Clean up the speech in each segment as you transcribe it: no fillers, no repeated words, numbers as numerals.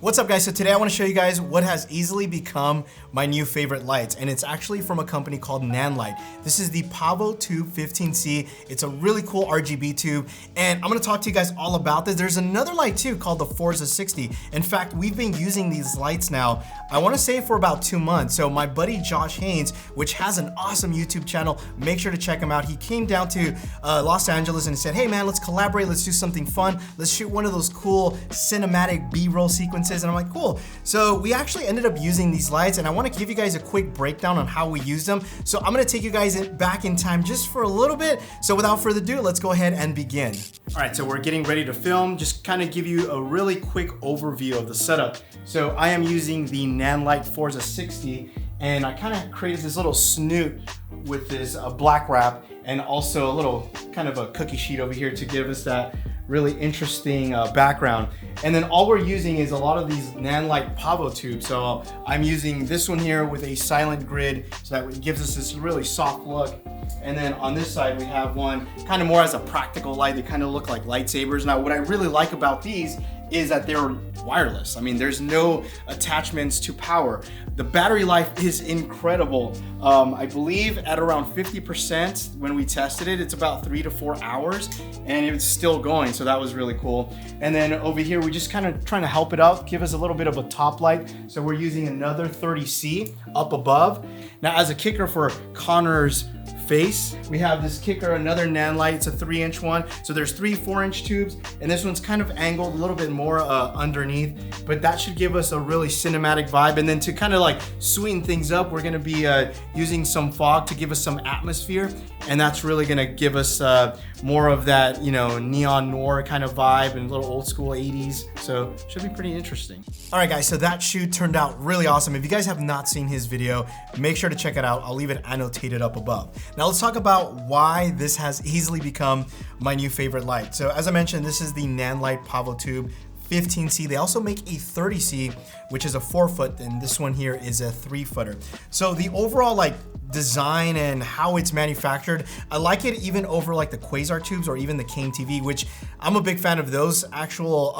What's up guys? So today I want to show you guys what has easily become my new favorite lights, and it's actually from a company called Nanlight. This is the Pavo Tube 15C. It's a really cool RGB tube, and I'm going to talk to you guys all about this. There's another light too called the Forza 60. In fact, we've been using these lights now, I want to say for about 2 months. So my buddy Josh Haynes, which has an awesome YouTube channel, make sure to check him out. He came down to Los Angeles and said, hey man, let's collaborate, let's do something fun. Let's shoot one of those cool cinematic B-roll sequences. And I'm like, cool. So we actually ended up using these lights, and I want to give you guys a quick breakdown on how we use them. So I'm going to take you guys back in time just for a little bit. So without further ado, let's go ahead and begin. All right, so we're getting ready to film. Just kind of give you a really quick overview of the setup. So I am using the Nanlite Forza 60, and I kind of created this little snoot with this black wrap, and also a little kind of a cookie sheet over here to give us that really interesting background. And then all we're using is a lot of these Nanlite Pavo tubes. So I'm using this one here with a silent grid, so that it gives us this really soft look. And then on this side, we have one kind of more as a practical light. They kind of look like lightsabers. Now, what I really like about these is that they're wireless. I mean, there's no attachments to power. The battery life is incredible. I believe at around 50% when we tested it, it's about 3 to 4 hours, and it's still going, so that was really cool. And then over here, we're just kind of trying to help it out, give us a little bit of a top light. So we're using another 30C up above. Now, as a kicker for Connor's face, we have this kicker, another Nanlite. It's a 3-inch one. So there's 3 4-inch tubes, and this one's kind of angled a little bit more underneath, but that should give us a really cinematic vibe. And then to kind of like sweeten things up, we're gonna be using some fog to give us some atmosphere, and that's really gonna give us more of that, you know, neon noir kind of vibe and a little old school 80s. So should be pretty interesting. All right guys, so that shoot turned out really awesome. If you guys have not seen his video, make sure to check it out. I'll leave it annotated up above. Now let's talk about why this has easily become my new favorite light. So as I mentioned, this is the Nanlite Pavo Tube 15C. They also make a 30C, which is a 4-foot, and this one here is a 3-footer. So the overall like design and how it's manufactured, I like it even over like the Quasar tubes or even the Cane TV, which I'm a big fan of those actual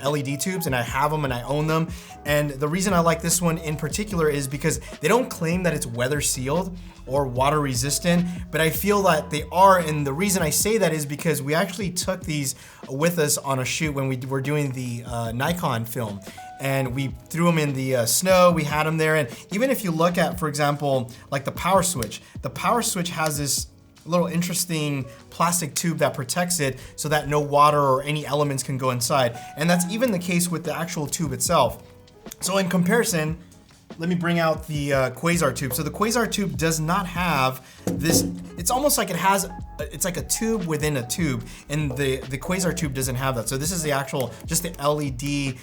LED tubes, and I have them and I own them. And the reason I like this one in particular is because they don't claim that it's weather sealed or water resistant, but I feel that they are. And the reason I say that is because we actually took these with us on a shoot when we were doing the Nikon film, and we threw them in the snow. We had them there, and even if you look at, for example, like the power switch has this little interesting plastic tube that protects it so that no water or any elements can go inside. And that's even the case with the actual tube itself. So in comparison, let me bring out the Quasar tube. So the Quasar tube does not have this, it's almost like it's like a tube within a tube, and the Quasar tube doesn't have that. So this is the actual, just the LED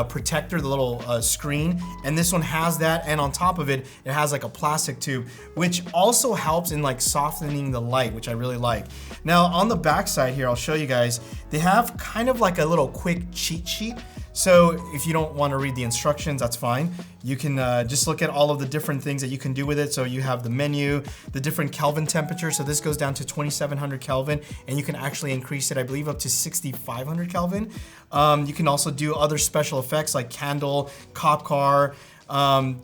protector, the little screen, and this one has that, and on top of it, it has like a plastic tube, which also helps in like softening the light, which I really like. Now on the back side here, I'll show you guys, they have kind of like a little quick cheat sheet. So if you don't want to read the instructions, that's fine. You can just look at all of the different things that you can do with it. So you have the menu, the different Kelvin temperature. So this goes down to 2700 Kelvin, and you can actually increase it, I believe, up to 6500 Kelvin. You can also do other special effects like candle, cop car,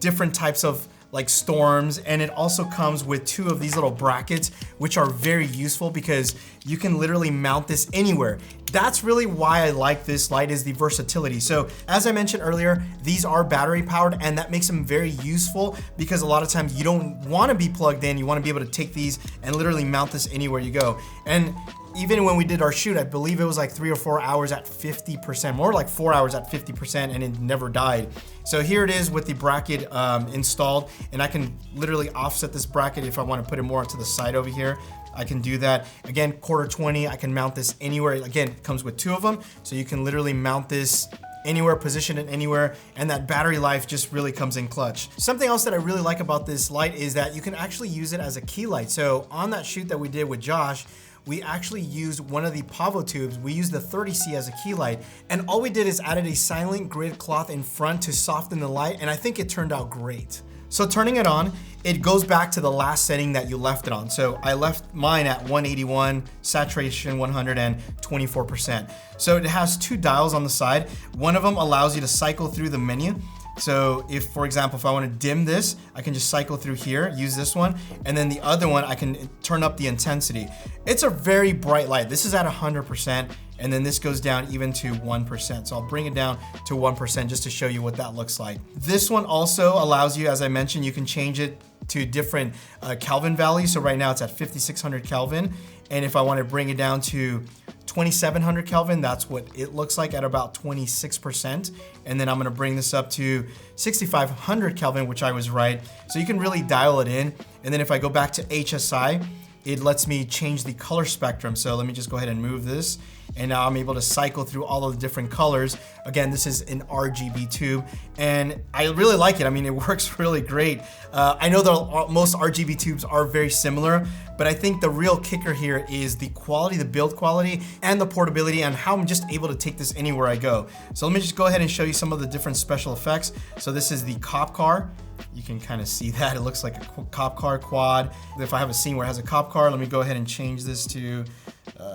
different types of like storms, and it also comes with 2 of these little brackets, which are very useful because you can literally mount this anywhere. That's really why I like this light, is the versatility. So as I mentioned earlier, these are battery powered, and that makes them very useful because a lot of times you don't want to be plugged in. You want to be able to take these and literally mount this anywhere you go. And even when we did our shoot, I believe it was like 3 or 4 hours at 50%, more like 4 hours at 50%, and it never died. So here it is with the bracket installed, and I can literally offset this bracket if I want to put it more to the side over here. I can do that. Again, 1/4-20, I can mount this anywhere. Again, it comes with 2 of them, so you can literally mount this anywhere, position it anywhere, and that battery life just really comes in clutch. Something else that I really like about this light is that you can actually use it as a key light. So on that shoot that we did with Josh, we actually used one of the Pavo tubes. We used the 30C as a key light, and all we did is added a silent grid cloth in front to soften the light, and I think it turned out great. So turning it on, it goes back to the last setting that you left it on. So I left mine at 181, saturation 100, and 24%. So it has two dials on the side. One of them allows you to cycle through the menu. So if, for example, if I want to dim this, I can just cycle through here, use this one, and then the other one, I can turn up the intensity. It's a very bright light. This is at 100%, and then this goes down even to 1%. So I'll bring it down to 1% just to show you what that looks like. This one also allows you, as I mentioned, you can change it to different Kelvin values. So right now it's at 5600 Kelvin. And if I want to bring it down to 2700 Kelvin, that's what it looks like at about 26%. And then I'm gonna bring this up to 6500 Kelvin, which I was right. So you can really dial it in. And then if I go back to HSI, it lets me change the color spectrum. So let me just go ahead and move this. And now I'm able to cycle through all of the different colors. Again, this is an RGB tube, and I really like it. I mean, it works really great. I know that most RGB tubes are very similar, but I think the real kicker here is the quality, the build quality, and the portability, and how I'm just able to take this anywhere I go. So let me just go ahead and show you some of the different special effects. So this is the cop car. You can kind of see that. It looks like a cop car quad. If I have a scene where it has a cop car, let me go ahead and change this to,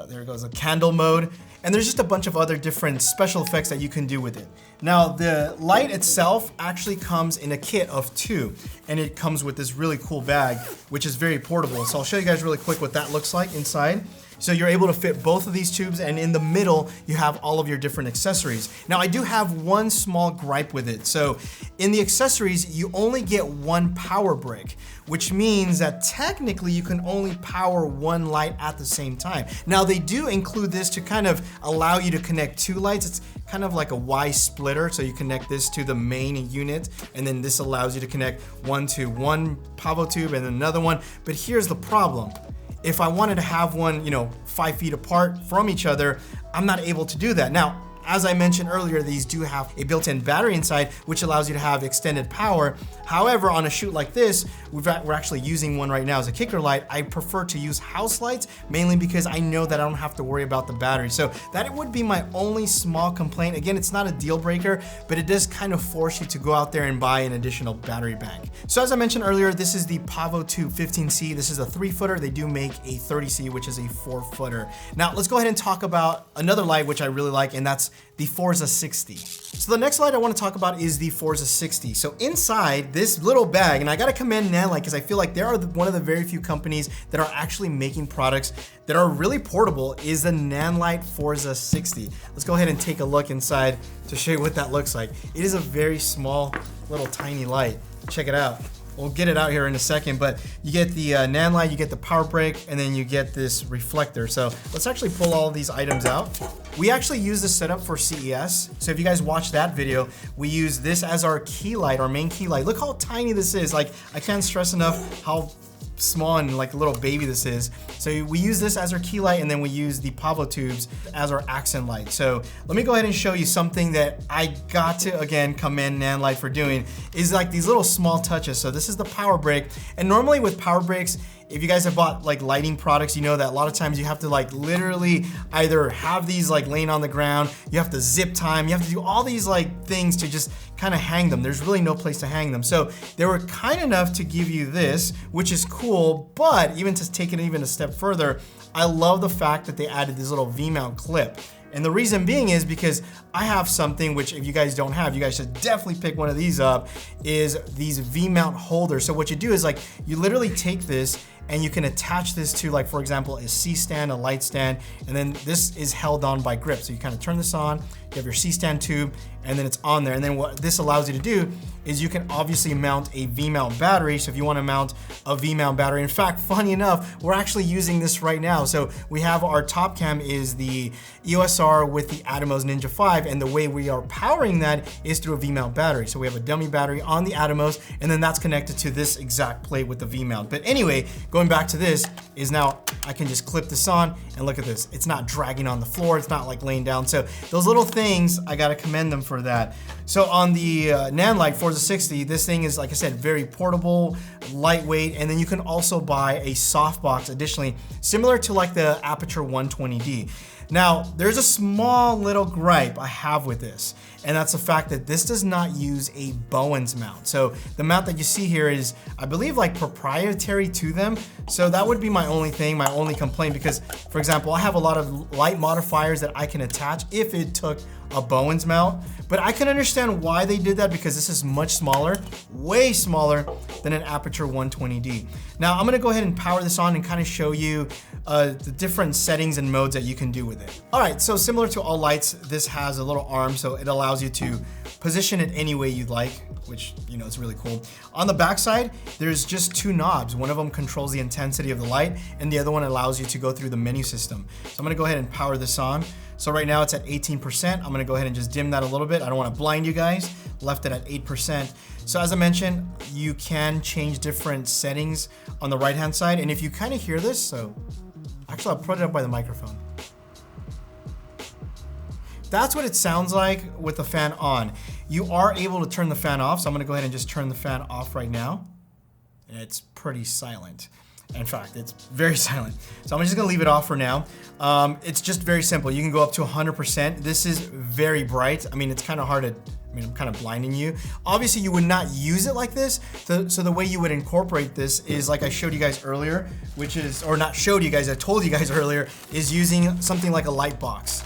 there it goes, a candle mode. And there's just a bunch of other different special effects that you can do with it. Now, the light itself actually comes in a kit of 2, and it comes with this really cool bag, which is very portable. So I'll show you guys really quick what that looks like inside. So you're able to fit both of these tubes, and in the middle, you have all of your different accessories. Now, I do have one small gripe with it. So in the accessories, you only get one power brick, which means that technically you can only power one light at the same time. Now, they do include this to kind of allow you to connect 2 lights. It's kind of like a Y splitter. So you connect this to the main unit, and then this allows you to connect one to one Pavo tube and another one. But here's the problem. If I wanted to have one, 5 feet apart from each other, I'm not able to do that. Now, as I mentioned earlier, these do have a built-in battery inside, which allows you to have extended power. However, on a shoot like this, we're actually using one right now as a kicker light. I prefer to use house lights, mainly because I know that I don't have to worry about the battery. So that would be my only small complaint. Again, it's not a deal breaker, but it does kind of force you to go out there and buy an additional battery bank. So as I mentioned earlier, this is the Pavo Tube 15C. This is a 3-footer. They do make a 30C, which is a 4-footer. Now, let's go ahead and talk about another light, which I really like, and that's the Forza 60. So the next light I want to talk about is the Forza 60. So inside this little bag, and I gotta commend Nanlite because I feel like they are one of the very few companies that are actually making products that are really portable, is the Nanlite Forza 60. Let's go ahead and take a look inside to show you what that looks like. It is a very small, little tiny light. Check it out. We'll get it out here in a second, but you get the Nanlite, you get the power brick, and then you get this reflector. So let's actually pull all of these items out. We actually use this setup for CES. So if you guys watched that video, we use this as our key light, our main key light. Look how tiny this is. Like, I can't stress enough how small and like a little baby this is. So we use this as our key light, and then we use the Pavo tubes as our accent light. So let me go ahead and show you something that I got to, again, commend Nanlite for doing, is like these little small touches. So this is the power brick, and normally with power bricks, if you guys have bought like lighting products, you know that a lot of times you have to like literally either have these like laying on the ground, you have to zip time, you have to do all these like things to just kind of hang them. There's really no place to hang them. So they were kind enough to give you this, which is cool, but even to take it even a step further, I love the fact that they added this little V-mount clip. And the reason being is because I have something which, if you guys don't have, you guys should definitely pick one of these up, is these V-mount holders. So what you do is like, you literally take this and you can attach this to, like, for example, a C-stand, a light stand, and then this is held on by grips. So you kind of turn this on, you have your C-stand tube, and then it's on there. And then what this allows you to do is you can obviously mount a V-mount battery. So if you want to mount a V-mount battery, in fact, funny enough, we're actually using this right now. So we have our top cam is the EOS R with the Atomos Ninja 5, and the way we are powering that is through a V-mount battery. So we have a dummy battery on the Atomos, and then that's connected to this exact plate with the V-mount. But anyway, going back to this, is now I can just clip this on, and look at this. It's not dragging on the floor. It's not like laying down. So those little things, I gotta commend them for that. So on the Nanlite Forza 60, this thing is, like I said, very portable, lightweight, and then you can also buy a softbox additionally, similar to like the Aperture 120D. Now, there's a small little gripe I have with this, and that's the fact that this does not use a Bowens mount. So the mount that you see here is, I believe, like proprietary to them. So that would be my only thing, my only complaint, because for example, I have a lot of light modifiers that I can attach if it took a Bowens mount, but I can understand why they did that because this is much smaller, way smaller than an Aperture 120D. Now I'm gonna go ahead and power this on and kind of show you the different settings and modes that you can do with it. All right, so similar to all lights, this has a little arm, so it allows you to position it any way you'd like, which, you know, is really cool. On the back side, there's just two knobs. One of them controls the intensity of the light, and the other one allows you to go through the menu system. So I'm gonna go ahead and power this on. So right now it's at 18%. I'm gonna go ahead and just dim that a little bit. I don't wanna blind you guys. Left it at 8%. So as I mentioned, you can change different settings on the right-hand side. And if you kind of hear this, so actually I'll put it up by the microphone. That's what it sounds like with the fan on. You are able to turn the fan off. So I'm gonna go ahead and just turn the fan off right now. And it's pretty silent. In fact, it's very silent. So I'm just gonna leave it off for now. It's just very simple. You can go up to 100%. This is very bright. I mean, it's kind of hard to, I'm kind of blinding you. Obviously, you would not use it like this. So the way you would incorporate this is like I showed you guys earlier, which is, or not showed you guys, I told you guys earlier, is using something like a light box.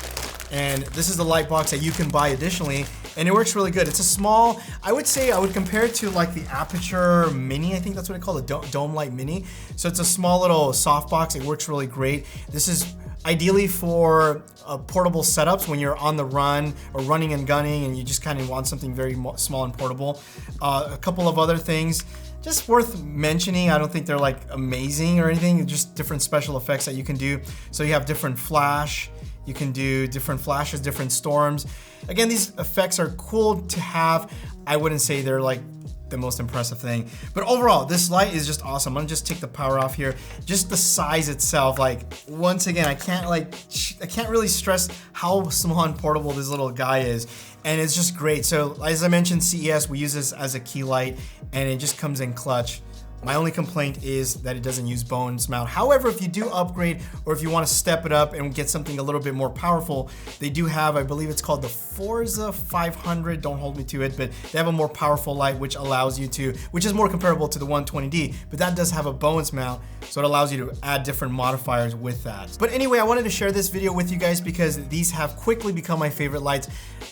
And this is the light box that you can buy additionally, and it works really good. It's a small, I would say I would compare it to like the Aperture Mini, I think that's what I call it, Dome Light Mini. So it's a small little soft box, it works really great. This is ideally for portable setups when you're on the run or running and gunning and you just kind of want something very small and portable. A couple of other things just worth mentioning. I don't think they're like amazing or anything, just different special effects that you can do. So you have different flash, you can do different flashes, different storms. Again, these effects are cool to have. I wouldn't say they're like the most impressive thing, but overall, this light is just awesome. I'm gonna just take the power off here. Just the size itself, like once again, I can't really stress how small and portable this little guy is. And it's just great. So as I mentioned, CES, we use this as a key light and it just comes in clutch. My only complaint is that it doesn't use Bowens mount. However, if you do upgrade or if you want to step it up and get something a little bit more powerful, they do have, I believe it's called the Forza 500, don't hold me to it, but they have a more powerful light which allows you to, which is more comparable to the 120D, but that does have a Bowens mount, so it allows you to add different modifiers with that. But anyway, I wanted to share this video with you guys because these have quickly become my favorite lights.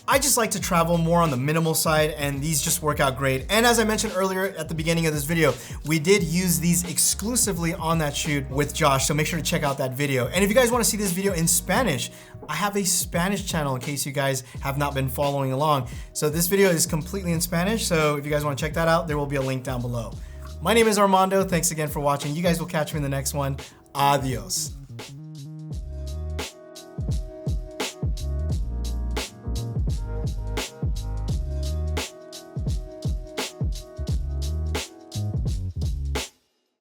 I just like to travel more on the minimal side and these just work out great. And as I mentioned earlier at the beginning of this video, we did use these exclusively on that shoot with Josh, so make sure to check out that video. And if you guys want to see this video in Spanish, I have a Spanish channel in case you guys have not been following along. So this video is completely in Spanish, so if you guys want to check that out, there will be a link down below. My name is Armando. Thanks again for watching. You guys will catch me in the next one. Adios.